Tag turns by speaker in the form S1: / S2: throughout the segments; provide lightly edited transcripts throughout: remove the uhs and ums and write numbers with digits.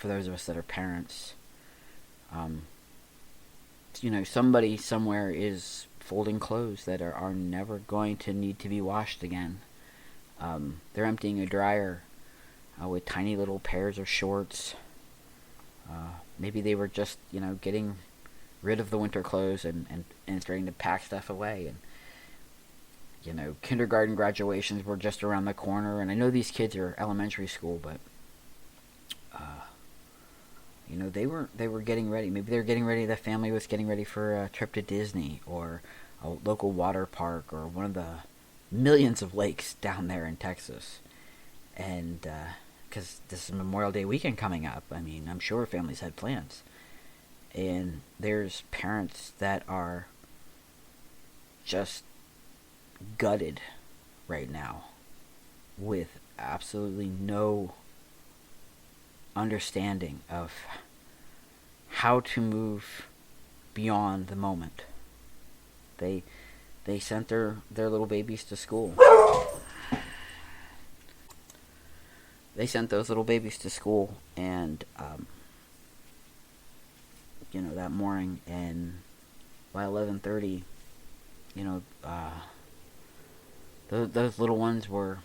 S1: for those of us that are parents, somebody somewhere is folding clothes that are never going to need to be washed again. They're emptying a dryer with tiny little pairs of shorts. Maybe they were just, getting rid of the winter clothes and starting to pack stuff away. And, kindergarten graduations were just around the corner. And I know these kids are elementary school, but, they were getting ready. Maybe they were getting ready, the family was getting ready for a trip to Disney or a local water park or one of the millions of lakes down there in Texas. And, because this is Memorial Day weekend coming up, I mean, I'm sure families had plans. And there's parents that are just gutted right now with absolutely no understanding of how to move beyond the moment. They sent their little babies to school. They sent those little babies to school, and that morning, and by 11:30, those little ones were.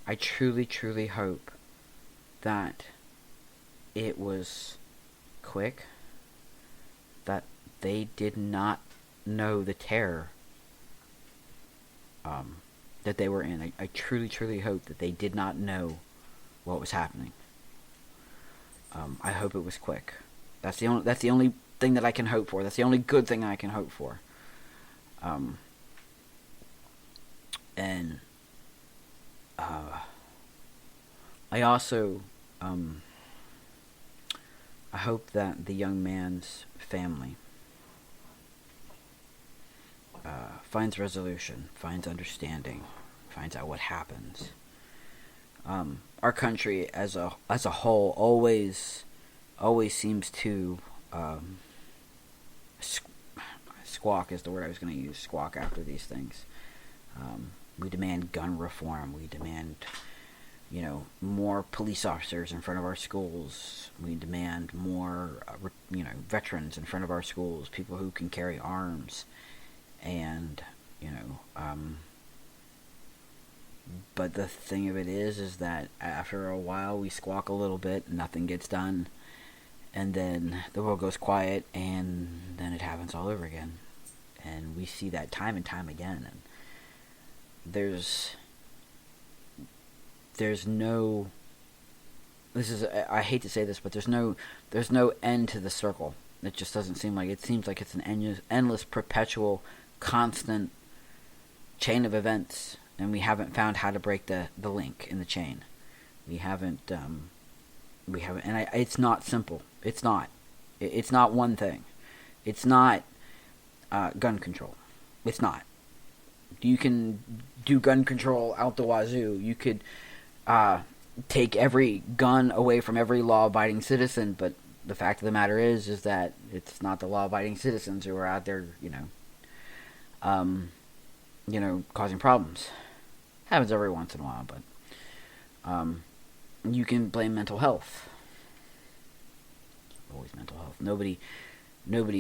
S1: I truly, truly hope that it was quick, that they did not know the terror that they were in. I truly, truly hope that they did not know what was happening. I hope it was quick. That's the only thing that I can hope for. That's the only good thing I can hope for. And I also I hope that the young man's family finds resolution, finds understanding, finds out what happens. Our country as a whole always seems to squawk is the word I was going to use. Squawk after these things. We demand gun reform. We demand, more police officers in front of our schools. We demand more, veterans in front of our schools. People who can carry arms. And, but the thing of it is that after a while we squawk a little bit, nothing gets done, and then the world goes quiet, and then it happens all over again. And we see that time and time again. And there's no, I hate to say this, but there's no end to the circle. It just doesn't seem like, it seems like it's an endless, perpetual, constant chain of events, and we haven't found how to break the link in the chain. We haven't, and it's not simple. It's not one thing. It's not gun control. It's not. You can do gun control out the wazoo. You could take every gun away from every law-abiding citizen, but the fact of the matter is that it's not the law-abiding citizens who are out there, causing problems. Happens every once in a while, but you can blame mental health. Always mental health. Nobody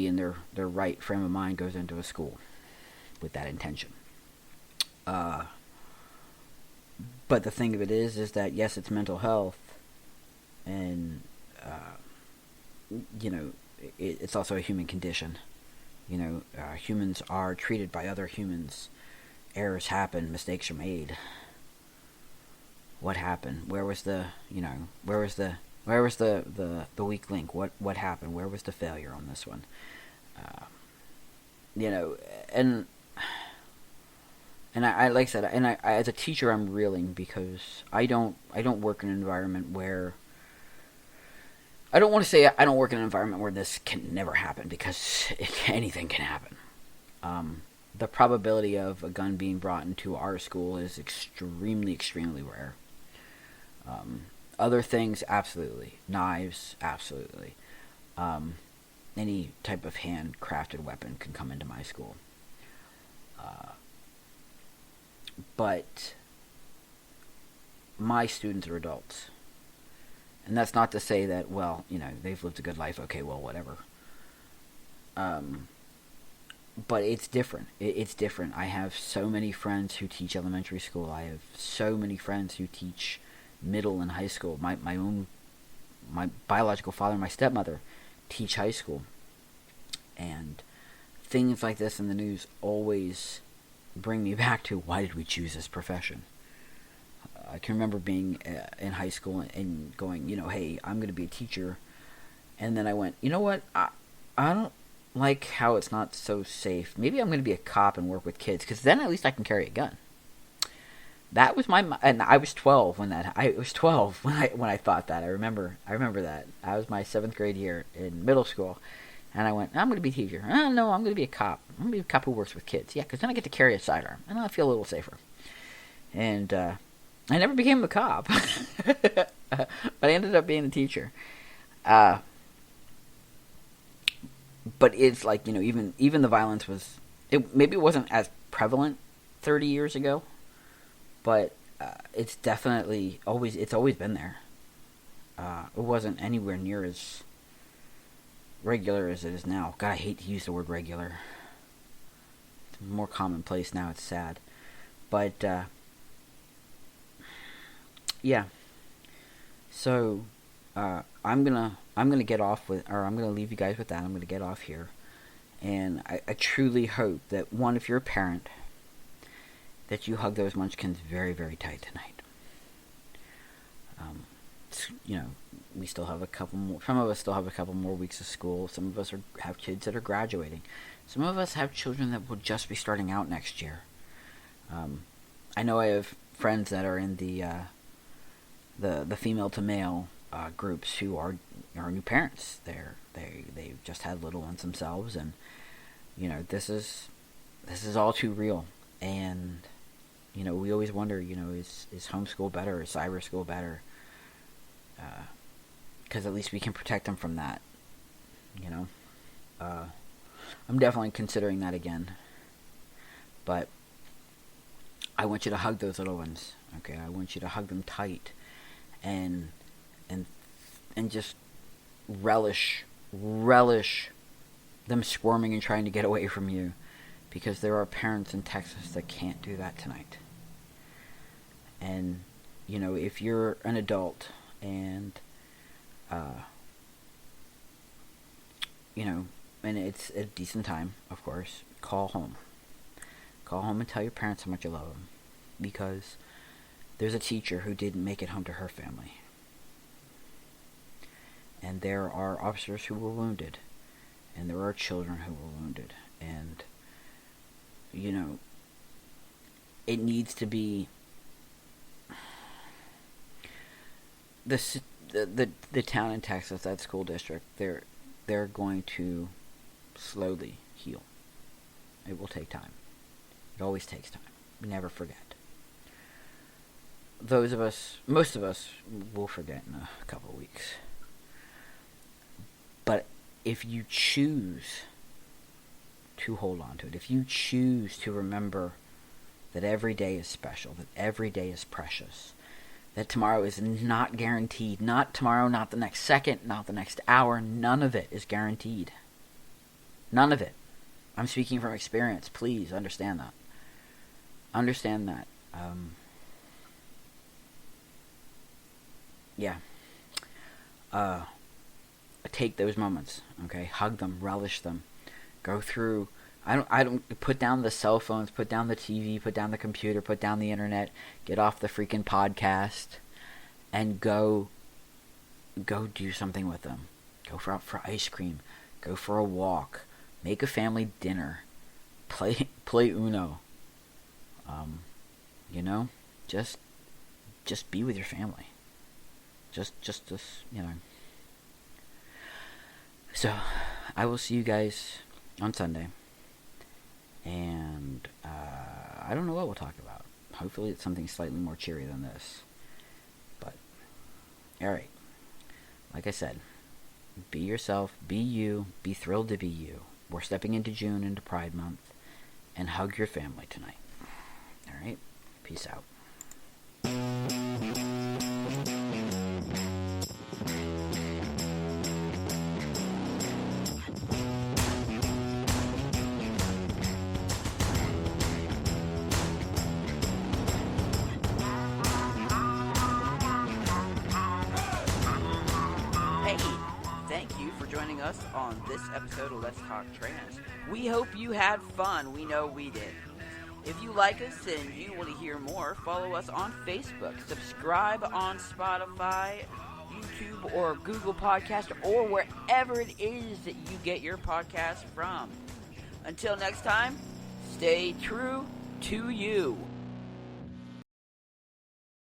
S1: in their right frame of mind goes into a school with that intention. But the thing of it is that yes, it's mental health, and it's also a human condition. Humans are treated by other humans. Errors happen, mistakes are made. What happened? Where was the weak link? What happened? Where was the failure on this one? And I like I said, and I as a teacher, I'm reeling because I don't work in an environment where, I don't want to say I don't work in an environment where this can never happen, because anything can happen. The probability of a gun being brought into our school is extremely, extremely rare. Other things, absolutely. Knives, absolutely. Any type of handcrafted weapon can come into my school. But my students are adults. And that's not to say that, well, they've lived a good life. Okay, well, whatever. But it's different. It's different. I have so many friends who teach elementary school. I have so many friends who teach middle and high school. My biological father and my stepmother teach high school. And things like this in the news always bring me back to, why did we choose this profession? I can remember being in high school and going, hey, I'm going to be a teacher. And then I went, you know what? I don't like how it's not so safe. Maybe I'm going to be a cop and work with kids, because then at least I can carry a gun. That was and I was 12 when I thought that. I remember that. That was my 7th grade year in middle school. And I went, I'm going to be a teacher. Oh, no, I'm going to be a cop. I'm going to be a cop who works with kids. Yeah, because then I get to carry a sidearm, and I feel a little safer. And I never became a cop. But I ended up being a teacher. But it's like, even the violence was... maybe it wasn't as prevalent 30 years ago, but it's definitely always been there. It wasn't anywhere near as regular as it is now. God, I hate to use the word regular. It's more commonplace now. It's sad. But, yeah. So, I'm gonna get off with, or I'm gonna leave you guys with that. I'm gonna get off here. And I truly hope that, if you're a parent, that you hug those munchkins very, very tight tonight. We still have a couple more. Some of us still have a couple more weeks of school. Some of us have kids that are graduating. Some of us have children that will just be starting out next year. I know I have friends that are in the female to male groups who are new parents. They've just had little ones themselves, and this is all too real. And we always wonder, is homeschool better, is cyber school better? Because at least we can protect them from that. I'm definitely considering that again. But I want you to hug those little ones. Okay, I want you to hug them tight, and just relish them squirming and trying to get away from you, because there are parents in Texas that can't do that tonight. And if you're an adult and and it's a decent time, of course, call home and tell your parents how much you love them, because there's a teacher who didn't make it home to her family, and there are officers who were wounded, and there are children who were wounded, and it needs to be the town in Texas, that school district, they're going to slowly heal. It will take time. It always takes time. We never forget. Most of us will forget in a couple of weeks. But if you choose to hold on to it, if you choose to remember that every day is special, that every day is precious, that tomorrow is not guaranteed, not tomorrow, not the next second, not the next hour, none of it is guaranteed. None of it. I'm speaking from experience. Please understand that. Understand that. Yeah. Take those moments, okay? Hug them, relish them. Go through. I don't put down the cell phones, put down the TV, put down the computer, put down the internet, get off the freaking podcast, and go do something with them. Go out for ice cream. Go for a walk. Make a family dinner. Play Uno. Just be with your family. Just. So, I will see you guys on Sunday. And I don't know what we'll talk about. Hopefully it's something slightly more cheery than this. But, alright. Like I said, be yourself, be you, be thrilled to be you. We're stepping into June, into Pride Month. And hug your family tonight. Alright? Peace out. joining us on this episode of Let's Talk Trans. We hope you had fun. We know we did. If you like us and you want to hear more, follow us on Facebook. Subscribe on Spotify, YouTube, or Google Podcast, or wherever it is that you get your podcast from. Until next time, stay true to you.